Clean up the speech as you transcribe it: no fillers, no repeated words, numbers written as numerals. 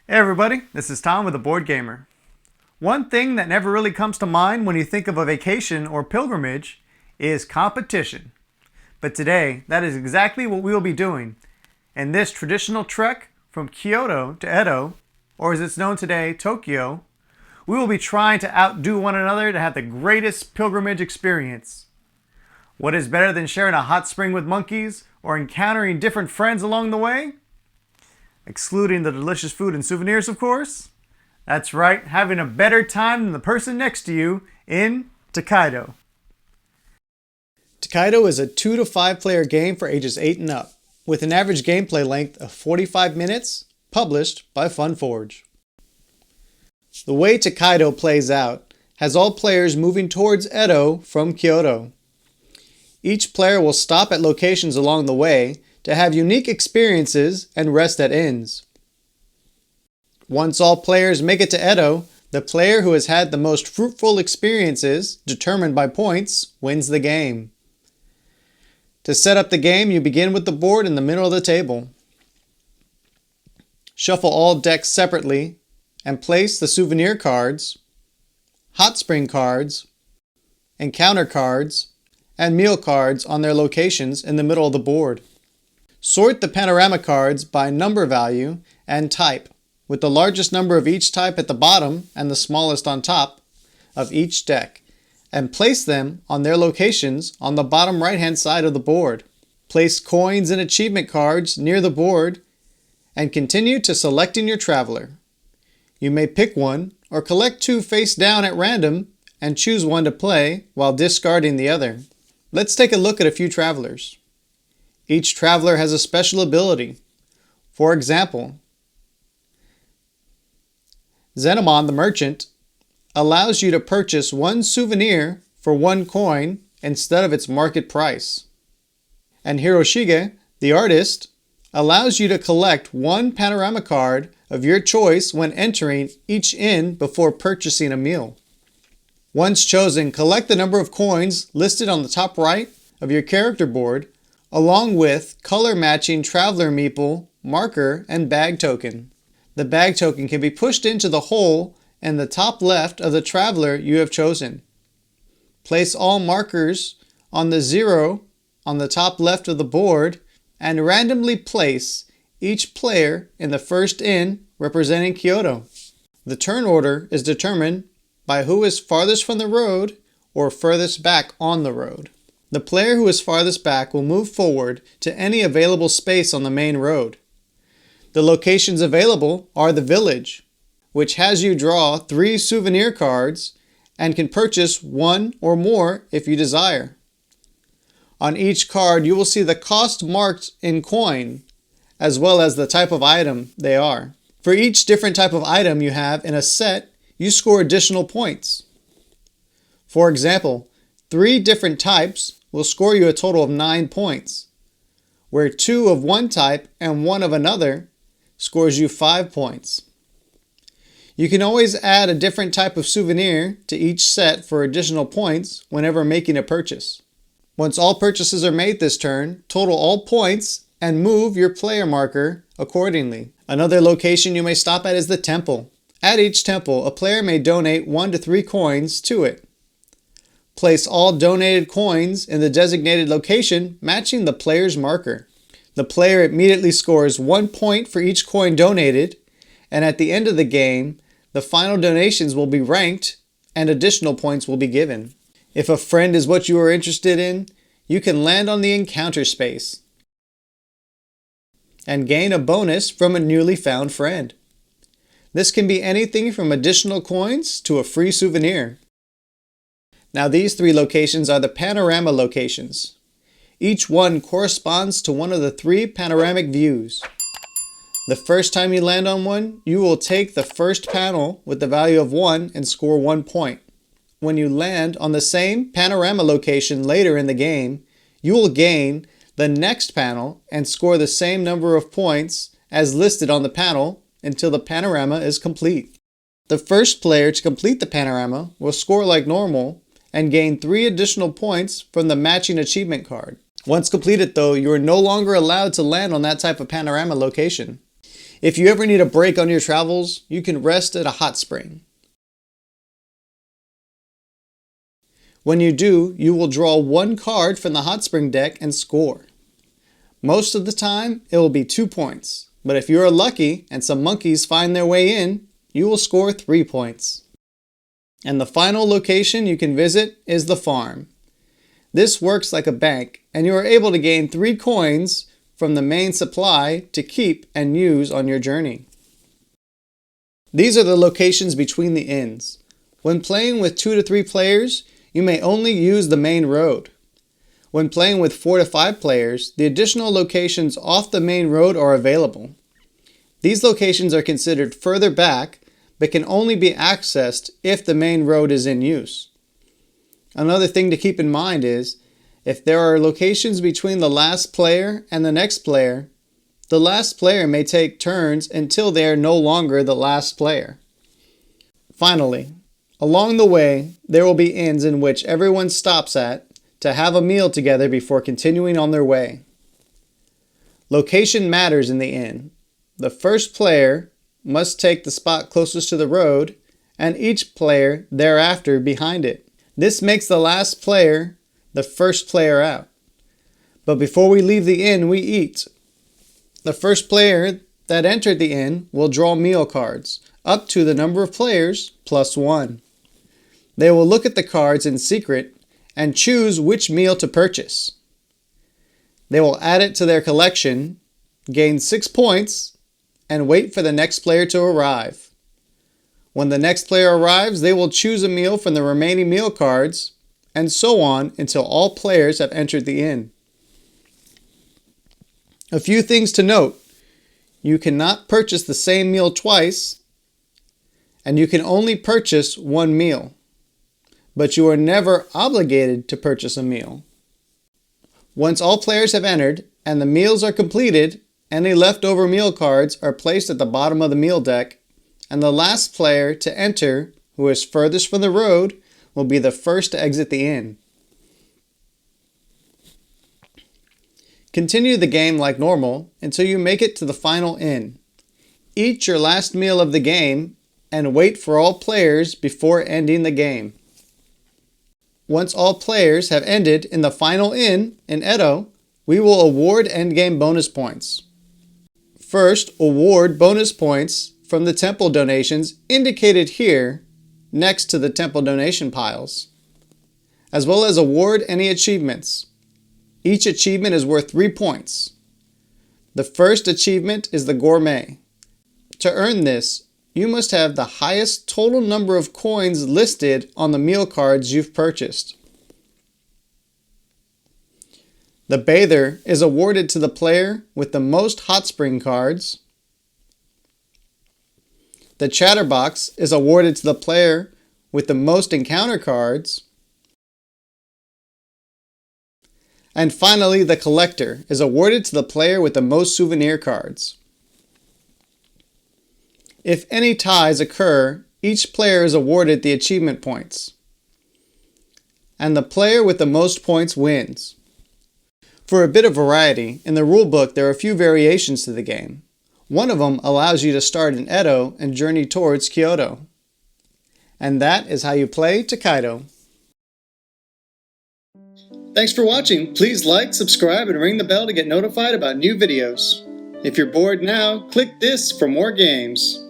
Hey everybody, this is Tom with The Board Gamer. One thing that never really comes to mind when you think of a vacation or pilgrimage is competition. But today, that is exactly what we will be doing. In this traditional trek from Kyoto to Edo, or as it's known today, Tokyo, we will be trying to outdo one another to have the greatest pilgrimage experience. What is better than sharing a hot spring with monkeys or encountering different friends along the way? Excluding the delicious food and souvenirs, of course. That's right, having a better time than the person next to you in Tokaido. Tokaido is a 2 to 5 player game for ages 8 and up, with an average gameplay length of 45 minutes, published by FunForge. The way Tokaido plays out has all players moving towards Edo from Kyoto. Each player will stop at locations along the way to have unique experiences and rest at inns. Once all players make it to Edo, the player who has had the most fruitful experiences, determined by points, wins the game. To set up the game, you begin with the board in the middle of the table. Shuffle all decks separately and place the souvenir cards, hot spring cards, encounter cards, and meal cards on their locations in the middle of the board. Sort the panorama cards by number value and type, with the largest number of each type at the bottom and the smallest on top of each deck, and place them on their locations on the bottom right-hand side of the board. Place coins and achievement cards near the board and continue to selecting your traveler. You may pick one or collect two face down at random and choose one to play while discarding the other. Let's take a look at a few travelers. Each traveler has a special ability. For example, Zenomon the Merchant allows you to purchase one souvenir for 1 coin instead of its market price. And Hiroshige, the Artist, allows you to collect one panorama card of your choice when entering each inn before purchasing a meal. Once chosen, collect the number of coins listed on the top right of your character board, along with color-matching traveler meeple, marker, and bag token. The bag token can be pushed into the hole in the top left of the traveler you have chosen. Place all markers on the 0 on the top left of the board and randomly place each player in the first inn representing Kyoto. The turn order is determined by who is farthest from the road or furthest back on the road. The player who is farthest back will move forward to any available space on the main road. The locations available are the village, which has you draw 3 souvenir cards and can purchase 1 or more if you desire. On each card, you will see the cost marked in coin, as well as the type of item they are. For each different type of item you have in a set, you score additional points. For example, 3 different types will score you a total of 9 points, where 2 of one type and 1 of another scores you 5 points. You can always add a different type of souvenir to each set for additional points whenever making a purchase. Once all purchases are made this turn, total all points and move your player marker accordingly. Another location you may stop at is the temple. At each temple, a player may donate 1 to 3 coins to it. Place all donated coins in the designated location matching the player's marker. The player immediately scores 1 point for each coin donated, and at the end of the game, the final donations will be ranked and additional points will be given. If a friend is what you are interested in, you can land on the encounter space and gain a bonus from a newly found friend. This can be anything from additional coins to a free souvenir. Now these 3 locations are the panorama locations. Each one corresponds to one of the 3 panoramic views. The first time you land on one, you will take the first panel with the value of 1 and score 1 point. When you land on the same panorama location later in the game, you will gain the next panel and score the same number of points as listed on the panel until the panorama is complete. The first player to complete the panorama will score like normal and gain 3 additional points from the matching achievement card. Once completed though, you are no longer allowed to land on that type of panorama location. If you ever need a break on your travels, you can rest at a hot spring. When you do, you will draw one card from the hot spring deck and score. Most of the time, it will be 2 points, but if you are lucky and some monkeys find their way in, you will score 3 points. And the final location you can visit is the farm. This works like a bank, and you are able to gain 3 coins from the main supply to keep and use on your journey. These are the locations between the inns. When playing with 2 to 3 players, you may only use the main road. When playing with 4 to 5 players, the additional locations off the main road are available. These locations are considered further back, but can only be accessed if the main road is in use. Another thing to keep in mind is, if there are locations between the last player and the next player, the last player may take turns until they are no longer the last player. Finally, along the way, there will be inns in which everyone stops at to have a meal together before continuing on their way. Location matters in the inn. The first player must take the spot closest to the road, and each player thereafter behind it. This makes the last player the first player out. But before we leave the inn, we eat. The first player that entered the inn will draw meal cards, up to the number of players plus 1. They will look at the cards in secret and choose which meal to purchase. They will add it to their collection, gain 6 points, and wait for the next player to arrive. When the next player arrives, they will choose a meal from the remaining meal cards, and so on until all players have entered the inn. A few things to note. You cannot purchase the same meal twice, and you can only purchase one meal. But you are never obligated to purchase a meal. Once all players have entered and the meals are completed, any leftover meal cards are placed at the bottom of the meal deck, and the last player to enter, who is furthest from the road, will be the first to exit the inn. Continue the game like normal until you make it to the final inn. Eat your last meal of the game and wait for all players before ending the game. Once all players have ended in the final inn in Edo, we will award endgame bonus points. First, award bonus points from the temple donations indicated here next to the temple donation piles, as well as award any achievements. Each achievement is worth 3 points. The first achievement is the Gourmet. To earn this, you must have the highest total number of coins listed on the meal cards you've purchased. The Bather is awarded to the player with the most hot spring cards. The Chatterbox is awarded to the player with the most encounter cards. And finally, the Collector is awarded to the player with the most souvenir cards. If any ties occur, each player is awarded the achievement points, and the player with the most points wins. For a bit of variety, in the rulebook there are a few variations to the game. One of them allows you to start in Edo and journey towards Kyoto. And that is how you play Tokaido. Thanks for watching. Please like, subscribe, and ring the bell to get notified about new videos. If you're bored now, click this for more games.